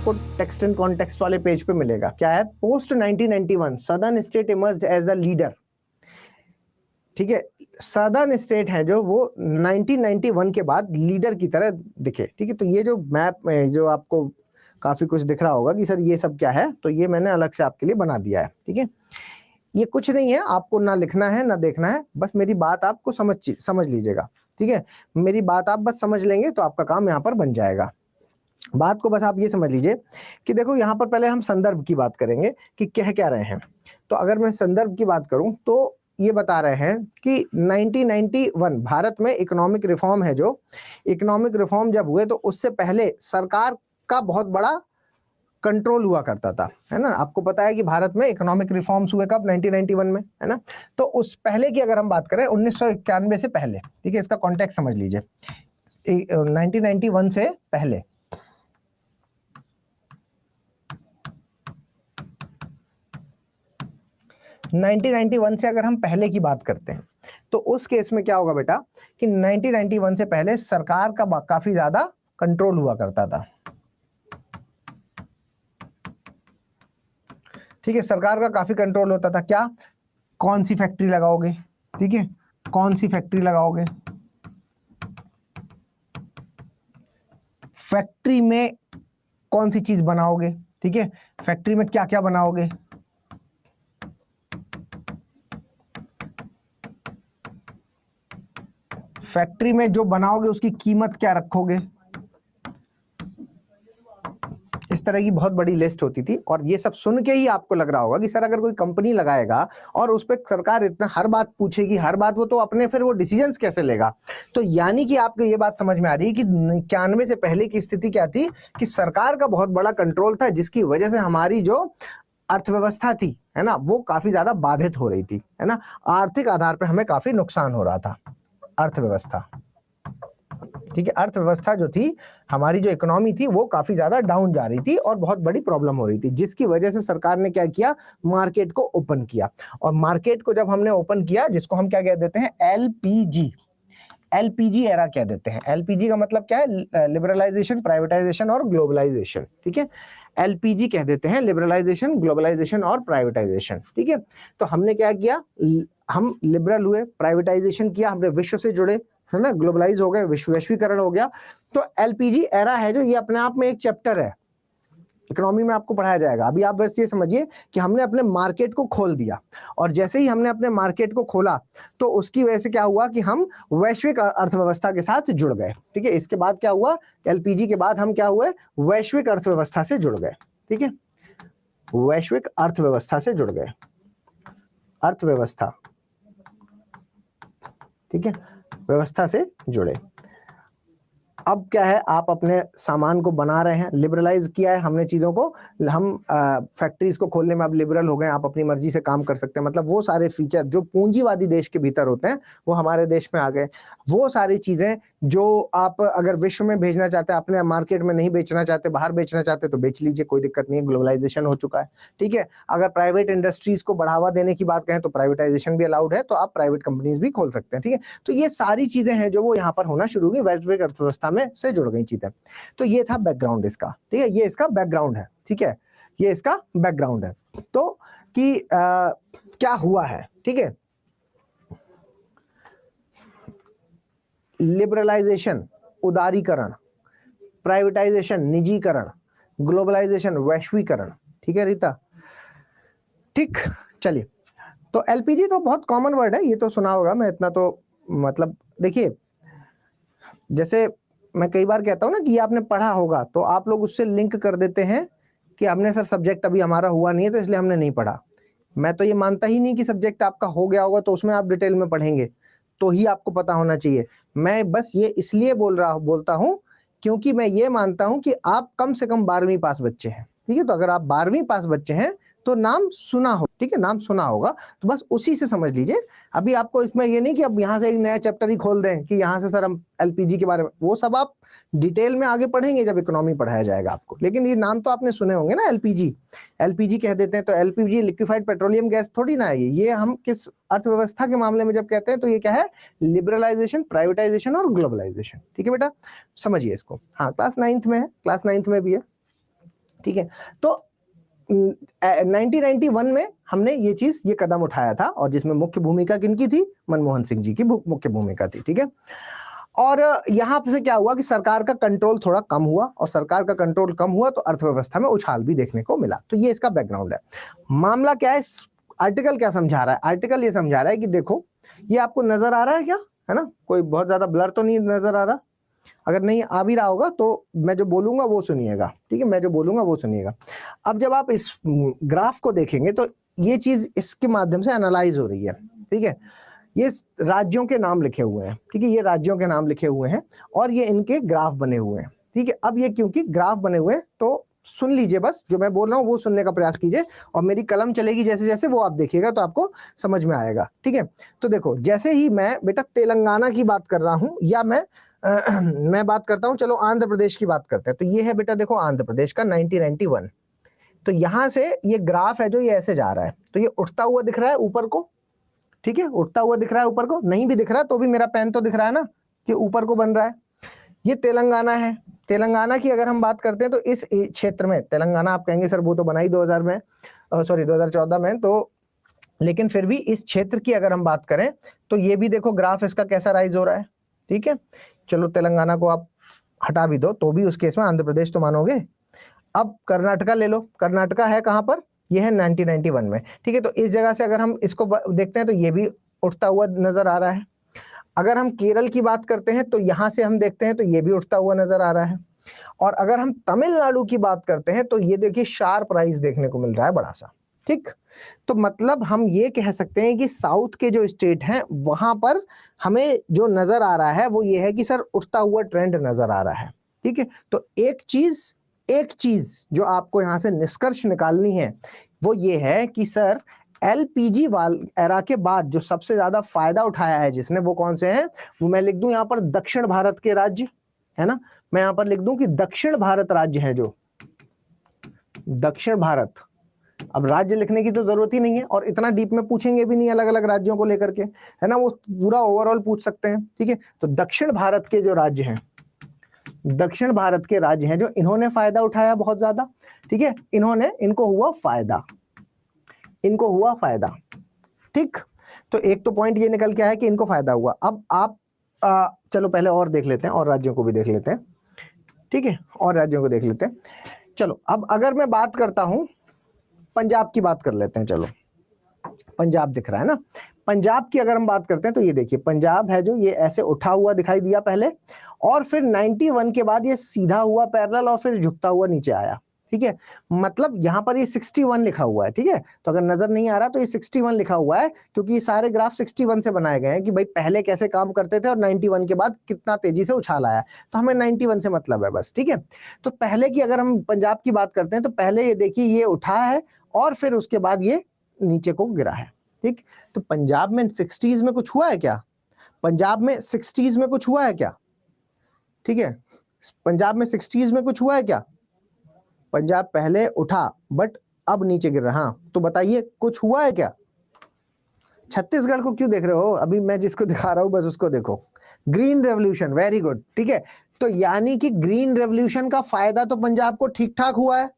आपको text and context वाले page पे मिलेगा। क्या है? Post 1991 southern state emerged as a leader. ठीक है, सदर्न स्टेट है जो वो 1991 के बाद लीडर की तरह दिखे। ठीक है, तो ये जो मैप में जो आपको काफी कुछ दिख रहा होगा कि सर ये सब क्या है, तो ये मैंने अलग से आपके लिए बना दिया है। ठीक है, ये कुछ नहीं है, आपको ना लिखना है ना देखना है, बस मेरी बात आपको समझ लीजिएगा। ठीक है, मेरी बात आप बस समझ लेंगे तो आपका काम यहाँ पर बन जाएगा। बात को बस आप ये समझ लीजिए कि देखो यहाँ पर पहले हम संदर्भ की बात करेंगे कि कह क्या रहे हैं। तो अगर मैं संदर्भ की बात करूं तो ये बता रहे हैं कि 1991 भारत में इकोनॉमिक रिफॉर्म है, जो इकोनॉमिक रिफॉर्म जब हुए तो उससे पहले सरकार का बहुत बड़ा कंट्रोल हुआ करता था, है ना। आपको पता है कि भारत में इकोनॉमिक रिफॉर्म्स हुए कब? 1991 में, है ना। तो उस पहले की अगर हम बात करें 1991 से पहले, ठीक है, इसका कॉन्टेक्स्ट समझ लीजिए, 1991 से पहले। नाइनटीन 1991 से अगर हम पहले की बात करते हैं तो उस केस में क्या होगा बेटा कि 1991 से पहले सरकार का काफी ज्यादा कंट्रोल हुआ करता था। ठीक है, सरकार का काफी कंट्रोल होता था। क्या? कौन सी फैक्ट्री लगाओगे, ठीक है, कौन सी फैक्ट्री लगाओगे, फैक्ट्री में कौन सी चीज बनाओगे, ठीक है, फैक्ट्री में क्या क्या बनाओगे, फैक्ट्री में जो बनाओगे उसकी कीमत क्या रखोगे, इस तरह की बहुत बड़ी लिस्ट होती थी। और ये सब सुन के ही आपको लग रहा होगा कि सर अगर कोई कंपनी लगाएगा और उस पर सरकार इतना हर बात पूछेगी, हर बात, वो तो अपने फिर वो डिसीजंस कैसे लेगा। तो यानी कि आपको ये बात समझ में आ रही है कि 91 से पहले की स्थिति क्या थी कि सरकार का बहुत बड़ा कंट्रोल था, जिसकी वजह से हमारी जो अर्थव्यवस्था थी, है ना, वो काफी ज्यादा बाधित हो रही थी, है ना। आर्थिक आधार पर हमें काफी नुकसान हो रहा था, अर्थव्यवस्था। ठीक है, अर्थव्यवस्था जो थी हमारी, जो इकोनॉमी थी, वो काफी ज्यादा डाउन जा रही थी और बहुत बड़ी प्रॉब्लम हो रही थी, जिसकी वजह से सरकार ने क्या किया? मार्केट को ओपन किया। और मार्केट को जब हमने ओपन किया, जिसको हम क्या कह देते हैं? एलपीजी, एलपीजी एरा कह देते हैं। एलपीजी का मतलब क्या है? लिबरलाइजेशन, प्राइवेटाइजेशन और ग्लोबलाइजेशन। ठीक है, एलपीजी कह देते हैं, लिबरलाइजेशन, ग्लोबलाइजेशन और प्राइवेटाइजेशन। ठीक है, तो हमने क्या किया? हम लिबरल हुए, प्राइवेटाइजेशन किया, हमने विश्व से जुड़े, है ना, ग्लोबलाइज हो गए, वैश्वीकरण हो गया। तो एलपीजी एरा है जो, ये अपने आप में एक चैप्टर है, इकोनॉमी में आपको पढ़ाया जाएगा। अभी आप बस ये समझिए कि हमने अपने मार्केट को खोल दिया, और जैसे ही हमने अपने मार्केट को खोला तो उसकी वजह से क्या हुआ कि हम वैश्विक अर्थव्यवस्था के साथ जुड़ गए। ठीक है, इसके बाद क्या हुआ? एलपीजी के बाद हम क्या हुए? वैश्विक अर्थव्यवस्था से जुड़ गए। ठीक है, वैश्विक अर्थव्यवस्था से जुड़ गए, अर्थव्यवस्था, ठीक है, व्यवस्था से जुड़े। अब क्या है? आप अपने सामान को बना रहे हैं, लिबरलाइज किया है हमने चीजों को, हम फैक्ट्रीज को खोलने में अब लिबरल हो गए, आप अपनी मर्जी से काम कर सकते हैं। मतलब वो सारे फीचर जो पूंजीवादी देश के भीतर होते हैं वो हमारे देश में आ गए। वो सारी चीजें जो आप अगर विश्व में भेजना चाहते हैं, अपने मार्केट में नहीं बेचना चाहते, बाहर बेचना चाहते, तो बेच लीजिए, कोई दिक्कत नहीं है, ग्लोबलाइजेशन हो चुका है। ठीक है, अगर प्राइवेट इंडस्ट्रीज को बढ़ावा देने की बात करें तो प्राइवेटाइजेशन भी अलाउड है, तो आप प्राइवेट कंपनीज भी खोल सकते हैं। ठीक है, तो ये सारी चीजें हैं जो वो यहाँ पर होना शुरू हुई, वैश्विक अर्थव्यवस्था में से जुड़ गई चीजें। तो ये था बैकग्राउंड इसका। ठीक है, ये इसका बैकग्राउंड है। ठीक है, ये इसका बैकग्राउंड है। तो कि क्या हुआ है? ठीक है, लिबरलाइजेशन, उदारीकरण, प्राइवेटाइजेशन, निजीकरण, ग्लोबलाइजेशन, वैश्वीकरण। ठीक है रीता? ठीक, चलिए। तो एलपीजी तो बहुत कॉमन वर्ड है, ये तो सुना होगा, मैं इतना तो मतलब देखिए, जैसे मैं कई बार कहता हूं ना कि ये आपने पढ़ा होगा, तो आप लोग उससे लिंक कर देते हैं कि हमने सर सब्जेक्ट अभी हमारा हुआ नहीं है तो इसलिए हमने नहीं पढ़ा। मैं तो ये मानता ही नहीं कि सब्जेक्ट आपका हो गया होगा तो उसमें आप डिटेल में पढ़ेंगे, तो ही आपको पता होना चाहिए। मैं बस ये इसलिए बोलता हूं क्योंकि मैं ये मानता हूं कि आप कम से कम 12वीं पास बच्चे हैं। ठीक है, तो अगर आप 12वीं पास बच्चे हैं तो नाम सुना हो, ठीक है, नाम सुना होगा, तो बस उसी से समझ लीजिए। अभी आपको इसमें ये नहीं कि अब यहाँ से एक नया चैप्टर ही खोल दें कि यहाँ से सर हम एलपीजी के बारे में, वो सब आप डिटेल में आगे पढ़ेंगे जब इकोनॉमी पढ़ाया जाएगा आपको। लेकिन ये नाम तो आपने सुने होंगे ना, एलपीजी, एलपीजी कह देते हैं। तो एलपीजी लिक्विफाइड पेट्रोलियम गैस थोड़ी ना है ये हम किस अर्थव्यवस्था के मामले में जब कहते हैं तो ये क्या है? लिबरलाइजेशन, प्राइवेटाइजेशन और ग्लोबलाइजेशन। ठीक है बेटा, समझिए इसको। हाँ, क्लास 9th में है, क्लास 9th में भी है। ठीक है। तो 1991 में हमने ये कदम उठाया था, और जिसमें मुख्य भूमिका किनकी थी? मनमोहन सिंह जी की मुख्य भूमिका थी। ठीक है। और यहां से क्या हुआ कि सरकार का कंट्रोल थोड़ा कम हुआ, और सरकार का कंट्रोल कम हुआ तो अर्थव्यवस्था में उछाल भी देखने को मिला। तो ये इसका बैकग्राउंड है। मामला क्या है? आर्टिकल क्या समझा रहा है? आर्टिकल ये समझा रहा है कि देखो, ये आपको नजर आ रहा है क्या? है ना, कोई बहुत ज्यादा ब्लर तो नहीं नजर आ रहा? अगर नहीं आ भी रहा होगा तो मैं जो बोलूंगा वो सुनिएगा। ठीक है, मैं जो बोलूंगा वो सुनिएगा। अब जब आप इस ग्राफ को देखेंगे तो ये चीज इसके माध्यम से एनालाइज हो रही है। ठीक है, ये राज्यों के नाम लिखे हुए हैं। ठीक है, ये राज्यों के नाम लिखे हुए हैं और ये इनके ग्राफ बने हुए हैं। ठीक है, अब ये क्योंकि ग्राफ बने हुए हैं तो सुन लीजिए, बस जो मैं बोल रहा हूँ वो सुनने का प्रयास कीजिए, और मेरी कलम चलेगी जैसे जैसे वो आप देखिएगा तो आपको समझ में आएगा। ठीक है, तो देखो, जैसे ही मैं बेटा तेलंगाना की बात कर रहा हूं, या मैं बात करता हूं, चलो आंध्र प्रदेश की बात करते हैं। तो ये है बेटा, देखो आंध्र प्रदेश का 1991। तो यहां से ये ग्राफ है जो ये ऐसे जा रहा है, तो ये उठता हुआ दिख रहा है ऊपर को। ठीक है, उठता हुआ दिख रहा है ऊपर को। नहीं भी दिख रहा तो भी मेरा पेन तो दिख रहा है ना कि ऊपर को बन रहा है। ये तेलंगाना है। तेलंगाना की अगर हम बात करते हैं तो इस क्षेत्र में तेलंगाना, आप कहेंगे सर वो तो बना ही 2000 में, सॉरी 2014 में, तो लेकिन फिर भी इस क्षेत्र की अगर हम बात करें तो ये भी देखो ग्राफ इसका कैसा राइज हो रहा है। ठीक है, चलो तेलंगाना को आप हटा भी दो तो भी उस केस में आंध्र प्रदेश तो मानोगे। अब कर्नाटका ले लो, कर्नाटका है कहां पर? ये है 1991 में। ठीक है, तो इस जगह से अगर हम इसको देखते हैं तो ये भी उठता हुआ नजर आ रहा है। अगर हम केरल की बात करते हैं तो यहां से हम देखते हैं तो ये भी उठता हुआ नजर आ रहा है। और अगर हम तमिलनाडु की बात करते हैं तो ये देखिए शार्प राइज देखने को मिल रहा है बड़ा सा। ठीक, तो मतलब हम ये कह सकते हैं कि साउथ के जो स्टेट हैं वहां पर हमें जो नजर आ रहा है वो ये है कि सर उठता हुआ ट्रेंड नजर आ रहा है। ठीक है, तो एक चीज जो आपको यहां से निष्कर्ष निकालनी है वो ये है कि सर एलपीजी वाल एरा के बाद जो सबसे ज्यादा फायदा उठाया है जिसने, वो कौन से हैं? वो मैं लिख दूं यहां पर दक्षिण भारत के राज्य, है ना। मैं यहां पर लिख दूं कि दक्षिण भारत राज्य है, जो दक्षिण भारत। अब राज्य लिखने की तो जरूरत ही नहीं है, और इतना डीप में पूछेंगे भी नहीं अलग अलग राज्यों को लेकर के, है ना, वो पूरा ओवरऑल पूछ सकते हैं। ठीक है, तो दक्षिण भारत के जो राज्य हैं, दक्षिण भारत के राज्य हैं जो इन्होंने फायदा उठाया बहुत ज्यादा। ठीक है, इनको हुआ फायदा। ठीक, तो एक तो पॉइंट ये निकल के आया कि इनको फायदा हुआ। अब आप चलो पहले और देख लेते हैं, और राज्यों को भी देख लेते हैं। ठीक है, और राज्यों को देख लेते हैं। चलो अब अगर मैं बात करता हूं, पंजाब की बात कर लेते हैं। चलो पंजाब दिख रहा है ना, पंजाब की अगर हम बात करते हैं तो ये देखिए पंजाब है जो ये ऐसे उठा हुआ दिखाई दिया पहले, और फिर 91 के बाद ये सीधा हुआ पैरेलल, और फिर झुकता हुआ नीचे आया। ठीक है, मतलब यहां पर ये 61 लिखा हुआ है। ठीक है, तो अगर नजर नहीं आ रहा तो ये 61 लिखा हुआ है, क्योंकि ये सारे ग्राफ 61 से बनाए गए हैं कि भाई पहले कैसे काम करते थे और 91 के बाद कितना तेजी से उछाल आया। तो हमें 91 से मतलब है बस। ठीक है, तो पहले की अगर हम पंजाब की बात करते हैं तो पहले ये देखिए ये उठा है और फिर उसके बाद ये नीचे को गिरा है। ठीक, तो पंजाब में 60s में कुछ हुआ है क्या? पंजाब में 60s में कुछ हुआ है क्या? ठीक है, पंजाब में 60s में कुछ हुआ है क्या? पंजाब पहले उठा बट अब नीचे गिर रहा। हाँ, तो बताइए कुछ हुआ है क्या? छत्तीसगढ़ को क्यों देख रहे हो? अभी मैं जिसको दिखा रहा हूं बस उसको देखो, ग्रीन रेवोल्यूशन, वेरी गुड। ठीक है, तो यानी कि ग्रीन रेवोल्यूशन का फायदा तो पंजाब को ठीक ठाक हुआ है।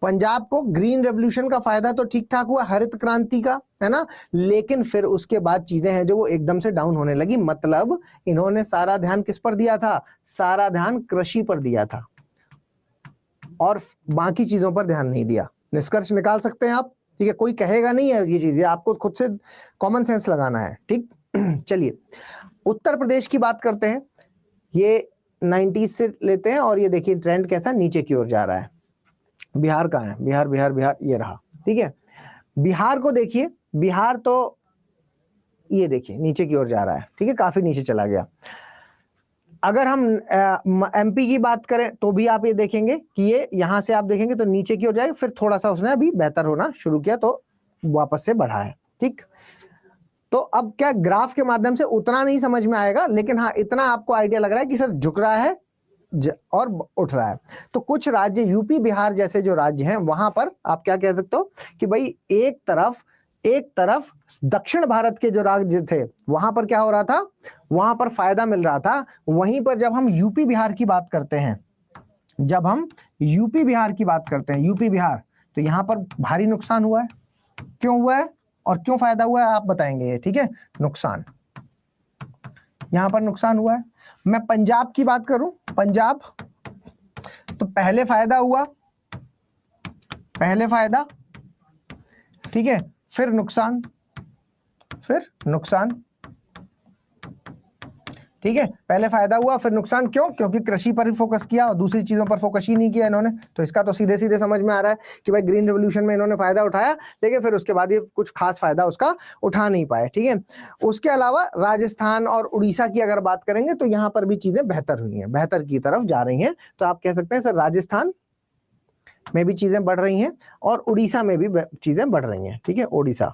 पंजाब को ग्रीन रेवोल्यूशन का फायदा तो ठीक ठाक हुआ, हरित क्रांति का, है ना। लेकिन फिर उसके बाद चीजें हैं जो वो एकदम से डाउन होने लगी। मतलब इन्होंने सारा ध्यान किस पर दिया था? सारा ध्यान कृषि पर दिया था और बाकी चीजों पर ध्यान नहीं दिया। निष्कर्ष निकाल सकते हैं आप। ठीक है, कोई कहेगा नहीं है ये चीज, ये आपको खुद से कॉमन सेंस लगाना है। ठीक, चलिए उत्तर प्रदेश की बात करते हैं। ये 90s से लेते हैं और ये देखिए ट्रेंड कैसा नीचे की ओर जा रहा है। बिहार कहाँ है? बिहार बिहार बिहार, ये रहा। ठीक है, बिहार को देखिए, बिहार तो ये देखिए नीचे की ओर जा रहा है। ठीक है, काफी नीचे चला गया। अगर हम एमपी की बात करें तो भी आप ये देखेंगे कि ये यहां से आप देखेंगे तो नीचे की ओर जाएगा, फिर थोड़ा सा उसने अभी बेहतर होना शुरू किया तो वापस से बढ़ा है। ठीक, तो अब क्या ग्राफ के माध्यम से उतना नहीं समझ में आएगा, लेकिन हाँ इतना आपको आइडिया लग रहा है कि सर झुक रहा है और उठ रहा है। तो कुछ राज्य यूपी बिहार जैसे जो राज्य हैं वहां पर आप क्या कह सकते हो कि भाई एक तरफ दक्षिण भारत के जो राज्य थे वहां पर क्या हो रहा था? वहां पर फायदा मिल रहा था। वहीं पर जब हम यूपी बिहार की बात करते हैं जब हम यूपी बिहार की बात करते हैं, यूपी बिहार, तो यहां पर भारी नुकसान हुआ है। क्यों हुआ है और क्यों फायदा हुआ है आप बताएंगे ये, ठीक है। नुकसान, यहां पर नुकसान हुआ है। मैं पंजाब की बात करूं, पंजाब, तो पहले फायदा हुआ, पहले फायदा, ठीक है, फिर नुकसान, फिर नुकसान, ठीक है। पहले फायदा हुआ फिर नुकसान, क्यों? क्योंकि कृषि पर ही फोकस किया और दूसरी चीजों पर फोकस ही नहीं किया इन्होंने। तो इसका तो सीधे सीधे समझ में आ रहा है कि भाई ग्रीन रेवोल्यूशन में इन्होंने फायदा उठाया, लेकिन फिर उसके बाद ये कुछ खास फायदा उसका उठा नहीं पाए, ठीक है। उसके अलावा राजस्थान और उड़ीसा की अगर बात करेंगे तो यहाँ पर भी चीजें बेहतर हुई हैं, बेहतर की तरफ जा रही हैं। तो आप कह सकते हैं सर राजस्थान में भी चीजें बढ़ रही हैं और उड़ीसा में भी चीजें बढ़ रही हैं, ठीक है। उड़ीसा,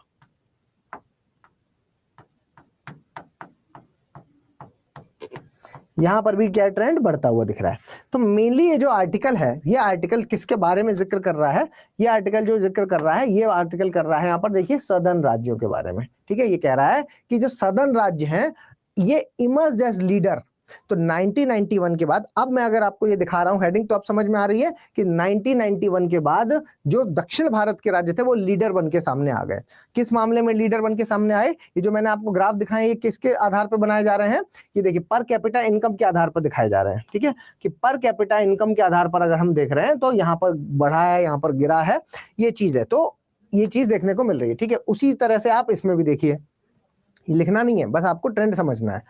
यहां पर भी क्या ट्रेंड बढ़ता हुआ दिख रहा है। तो मेनली ये जो आर्टिकल है, ये आर्टिकल किसके बारे में जिक्र कर रहा है? ये आर्टिकल जो जिक्र कर रहा है, ये आर्टिकल कर रहा है यहाँ पर देखिए सदर्न राज्यों के बारे में, ठीक है। ये कह रहा है कि जो सदर्न राज्य हैं ये इमर्ज्ड एज लीडर। तो 1991 के बाद, अब मैं अगर आपको ये दिखा रहा हूं हेडिंग तो आप समझ में आ रही है कि 1991 के बाद जो दक्षिण भारत के राज्य थे वो लीडर बन के सामने आ गए। किस मामले में लीडर बन के सामने आए? ये जो मैंने आपको ग्राफ दिखाए ये किसके आधार पर बनाए जा रहे हैं? ये देखिए पर कैपिटा इनकम के आधार पर दिखाए जा रहे हैं, ठीक है। कि पर कैपिटा इनकम के आधार पर अगर हम देख रहे हैं तो यहाँ पर बढ़ा है, यहाँ पर गिरा है, ये चीज है। तो ये चीज देखने को मिल रही है, ठीक है। उसी तरह से आप इसमें भी देखिए, ये लिखना नहीं है, बस आपको ट्रेंड समझना है।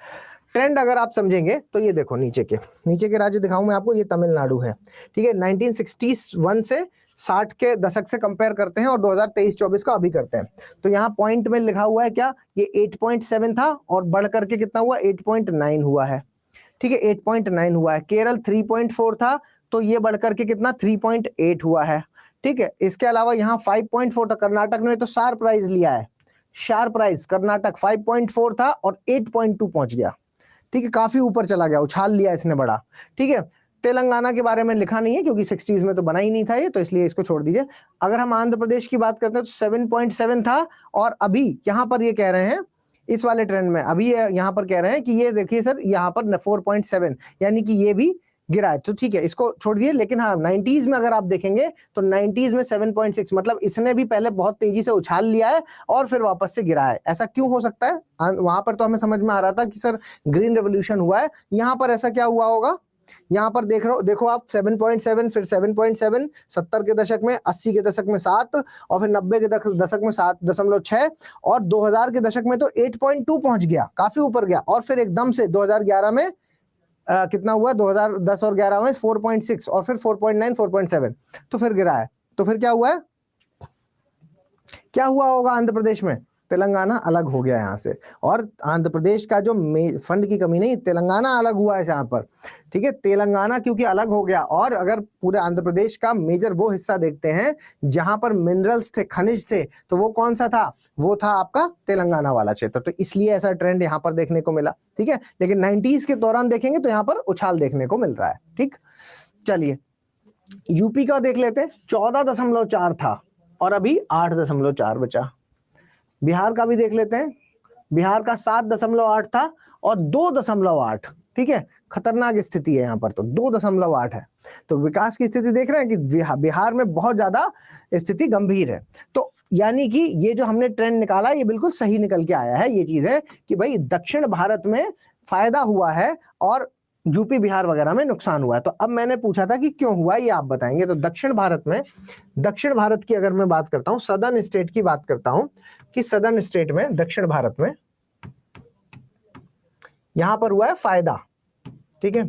ट्रेंड अगर आप समझेंगे तो ये देखो नीचे के राज्य दिखाऊं मैं आपको, ये तमिलनाडु है, ठीक है। 1961 से 60 के दशक से कंपेयर करते हैं और 2023-24 का अभी करते हैं। तो यहाँ पॉइंट में लिखा हुआ है क्या? ये 8.7 था और बढ़ करके कितना हुआ? 8.9 हुआ है, ठीक है। 8.9 हुआ है। केरल 3.4 था तो ये बढ़ करके कितना? 3.8 हुआ है, ठीक है। इसके अलावा यहाँ 5.4 था। कर्नाटक ने तो शार्प प्राइस लिया है, शार्प प्राइस कर्नाटक 5.4 था और 8.2 पहुंच गया, ठीक है। काफी ऊपर चला गया, उछाल लिया इसने बड़ा, ठीक है। तेलंगाना के बारे में लिखा नहीं है क्योंकि 60s में तो बना ही नहीं था ये, तो इसलिए इसको छोड़ दीजिए। अगर हम आंध्र प्रदेश की बात करते हैं तो 7.7 था और अभी यहाँ पर ये कह रहे हैं इस वाले ट्रेंड में, अभी यहाँ पर कह रहे हैं कि ये देखिए सर यहाँ पर 4.7, यानी कि ये भी गिरा है। तो ठीक है, इसको छोड़ दिए। लेकिन हाँ 90s में अगर आप देखेंगे तो 90s में 7.6, मतलब इसने भी पहले बहुत तेजी से उछाल लिया है और फिर वापस से गिरा है। ऐसा क्यों हो सकता है? वहां पर तो हमें समझ में आ रहा था कि सर ग्रीन रेवोल्यूशन हुआ है, यहाँ पर ऐसा क्या हुआ होगा? यहाँ पर देखो आप 7.7, फिर 7.7, 70 के दशक में, 80 के दशक में 7 और फिर 90 के दशक में 7.6 और 2000 के दशक में तो 8.2 पहुंच गया, काफी ऊपर गया। और फिर एकदम से 2011 में कितना हुआ? 2010 और 11 में 4.6 और फिर 4.9, 4.7, तो फिर गिरा है। तो फिर क्या हुआ है? क्या हुआ होगा आंध्र प्रदेश में? तेलंगाना अलग हो गया यहाँ से, और आंध्र प्रदेश का जो फंड की कमी नहीं, तेलंगाना अलग हुआ है यहाँ पर, ठीक है। तेलंगाना क्योंकि अलग हो गया, और अगर पूरे आंध्र प्रदेश का मेजर वो हिस्सा देखते हैं जहां पर मिनरल्स थे, खनिज थे, तो वो कौन सा था? वो था आपका तेलंगाना वाला क्षेत्र। तो इसलिए ऐसा ट्रेंड यहाँ पर देखने को मिला, ठीक है। लेकिन 90s के दौरान देखेंगे तो यहाँ पर उछाल देखने को मिल रहा है, ठीक। चलिए यूपी का देख लेते हैं। 14.4 था और अभी 8.4 बचा। बिहार का भी देख लेते हैं। बिहार का 7.8 था और 2.8, ठीक है। खतरनाक स्थिति है यहाँ पर, तो 2.8 है। तो विकास की स्थिति देख रहे हैं कि बिहार में बहुत ज्यादा स्थिति गंभीर है। तो यानी कि ये जो हमने ट्रेंड निकाला ये बिल्कुल सही निकल के आया है। ये चीज है कि भाई दक्षिण भारत में फायदा हुआ है और यूपी बिहार वगैरह में नुकसान हुआ है। तो अब मैंने पूछा था कि क्यों हुआ, ये आप बताएंगे। तो दक्षिण भारत में, दक्षिण भारत की अगर मैं बात करता हूं, सदर्न स्टेट की बात करता हूं, कि सदर्न स्टेट में, दक्षिण भारत में यहां पर हुआ है फायदा, ठीक है।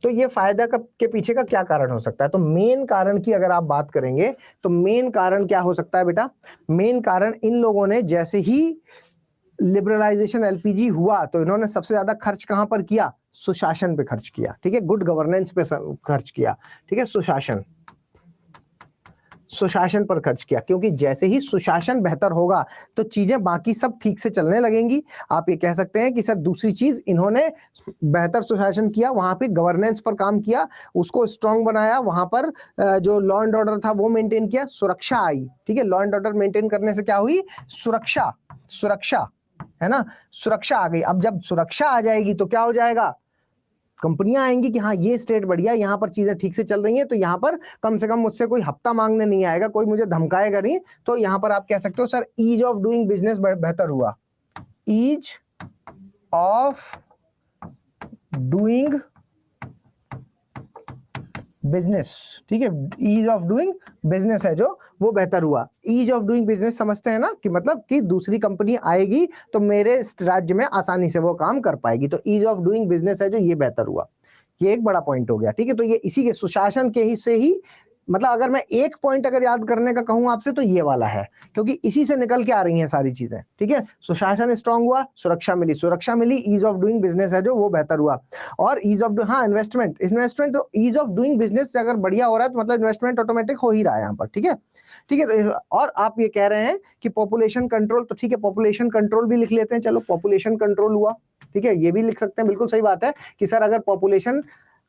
तो ये फायदा के पीछे का क्या कारण हो सकता है? तो मेन कारण की अगर आप बात करेंगे तो मेन कारण क्या हो सकता है बेटा? मेन कारण इन लोगों ने जैसे ही लिबरलाइजेशन एलपीजी हुआ तो इन्होंने सबसे ज्यादा खर्च कहां पर किया? सुशासन पे खर्च किया, ठीक है। गुड गवर्नेंस पे खर्च किया, ठीक है। सुशासन पर खर्च किया, क्योंकि जैसे ही सुशासन बेहतर होगा तो चीजें बाकी सब ठीक से चलने लगेंगी। आप ये कह सकते हैं कि सर दूसरी चीज, इन्होंने बेहतर सुशासन किया, वहां पे गवर्नेंस पर काम किया, उसको स्ट्रांग बनाया, वहां पर जो लॉ एंड ऑर्डर था वो मेंटेन किया, सुरक्षा आई, ठीक है। लॉ एंड ऑर्डर मेंटेन करने से क्या हुई? सुरक्षा है ना, सुरक्षा आ गई। अब जब सुरक्षा आ जाएगी तो क्या हो जाएगा? कंपनियां आएंगी कि हाँ ये स्टेट बढ़िया, यहाँ पर चीजें ठीक से चल रही हैं, तो यहाँ पर कम से कम मुझसे कोई हफ्ता मांगने नहीं आएगा, कोई मुझे धमकाएगा नहीं। तो यहाँ पर आप कह सकते हो sir ease of doing business बेहतर हुआ, ईज ऑफ डूइंग बिजनेस, ठीक है, ईज ऑफ डूइंग बिजनेस है जो वो बेहतर हुआ। ईज ऑफ डूइंग बिजनेस समझते हैं ना, कि मतलब कि दूसरी कंपनी आएगी तो मेरे राज्य में आसानी से वो काम कर पाएगी, तो ईज ऑफ डूइंग बिजनेस है जो ये बेहतर हुआ। ये एक बड़ा पॉइंट हो गया, ठीक है। तो ये इसी के सुशासन के ही से ही, मतलब अगर मैं एक पॉइंट अगर याद करने का कहूं आपसे तो ये वाला है, क्योंकि इसी से निकल के आ रही हैं सारी चीजें, ठीक है। सुशासन स्ट्रांग हुआ, सुरक्षा मिली, ईज ऑफ डूइंग बिजनेस है जो वो बेहतर हुआ। और ईज ऑफ हाँ इन्वेस्टमेंट तो ईज ऑफ डूइंग बिजनेस अगर बढ़िया हो रहा है तो मतलब इन्वेस्टमेंट ऑटोमेटिक हो ही रहा है यहाँ पर, ठीक है, ठीक है। तो और आप ये कह रहे हैं कि पॉपुलेशन कंट्रोल, तो ठीक है पॉपुलेशन कंट्रोल भी लिख लेते हैं, चलो पॉपुलेशन कंट्रोल हुआ, ठीक है, ये भी लिख सकते हैं, बिल्कुल सही बात है कि सर अगर पॉपुलेशन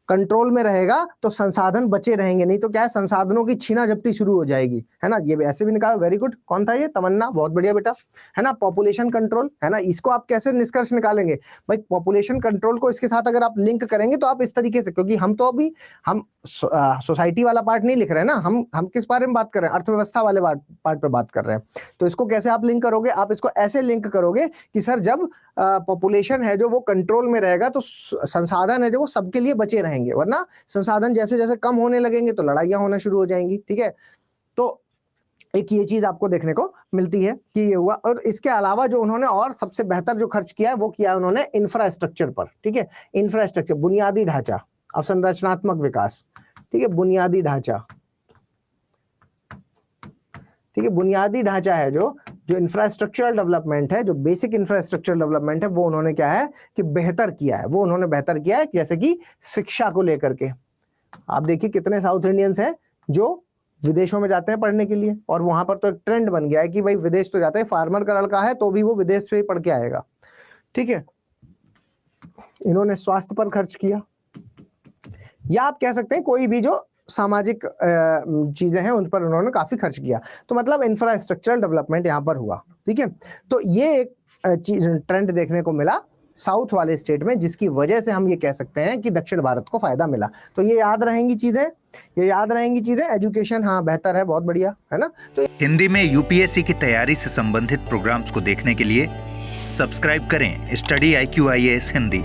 कंट्रोल में रहेगा तो संसाधन बचे रहेंगे, नहीं तो क्या है संसाधनों की छीना झपटी शुरू हो जाएगी, है ना। ये ऐसे भी निकाला, वेरी गुड। कौन था ये? तमन्ना, बहुत बढ़िया बेटा, है ना। पॉपुलेशन कंट्रोल, है ना। इसको आप कैसे निष्कर्ष निकालेंगे भाई? पॉपुलेशन कंट्रोल को इसके साथ अगर आप लिंक करेंगे तो आप इस तरीके से, क्योंकि हम तो अभी हम सोसाइटी वाला पार्ट नहीं लिख रहे हैं ना, हम किस बारे में बात कर रहे हैं? अर्थव्यवस्था वाले पार्ट पे बात कर रहे हैं। तो इसको कैसे आप लिंक करोगे? आप इसको ऐसे लिंक करोगे कि सर जब पॉपुलेशन है जो वो कंट्रोल में रहेगा तो संसाधन है जो वो सबके लिए बचे रहेंगे, वरना संसाधन जैसे जैसे कम होने लगेंगे तो लड़ाइयां होना शुरू हो जाएंगी, ठीक है। तो एक ये चीज आपको देखने को मिलती है कि ये हुआ। और इसके अलावा जो उन्होंने और सबसे बेहतर जो खर्च किया है वो किया है उन्होंने इंफ्रास्ट्रक्चर पर, ठीक है। इंफ्रास्ट्रक्चर, बुनियादी ढांचा, अवसंरचनात्मक विकास, ठीक है, बुनियादी ढांचा, ठीक है, बुनियादी ढांचा है जो इंफ्रास्ट्रक्चरल डेवलपमेंट है, जो बेसिक इंफ्रास्ट्रक्चरल डेवलपमेंट है वो उन्होंने क्या है कि बेहतर किया है, वो उन्होंने बेहतर किया है। जैसे कि शिक्षा को लेकर के आप देखिए कितने साउथ इंडियंस हैं जो विदेशों में जाते हैं पढ़ने के लिए, और वहां पर तो एक ट्रेंड बन गया है कि भाई विदेश तो जाते हैं, फार्मर का लड़का है तो भी वो विदेश से ही पढ़ के आएगा, ठीक है। इन्होंने स्वास्थ्य पर खर्च किया, या आप कह सकते हैं कोई भी जो सामाजिक चीजें हैं उन पर उन्होंने काफी खर्च किया। तो मतलब इंफ्रास्ट्रक्चरल डेवलपमेंट यहाँ पर हुआ, ठीक है। तो ये एक ट्रेंड देखने को मिला साउथ वाले स्टेट में, जिसकी वजह से हम ये कह सकते हैं कि दक्षिण भारत को फायदा मिला। तो ये याद रहेंगी चीजें, ये याद रहेंगी चीजें। एजुकेशन हाँ बेहतर है, बहुत बढ़िया, है ना। तो हिंदी में यूपीएससी की तैयारी से संबंधित प्रोग्राम्स को देखने के लिए सब्सक्राइब करें स्टडी IQ IAS हिंदी।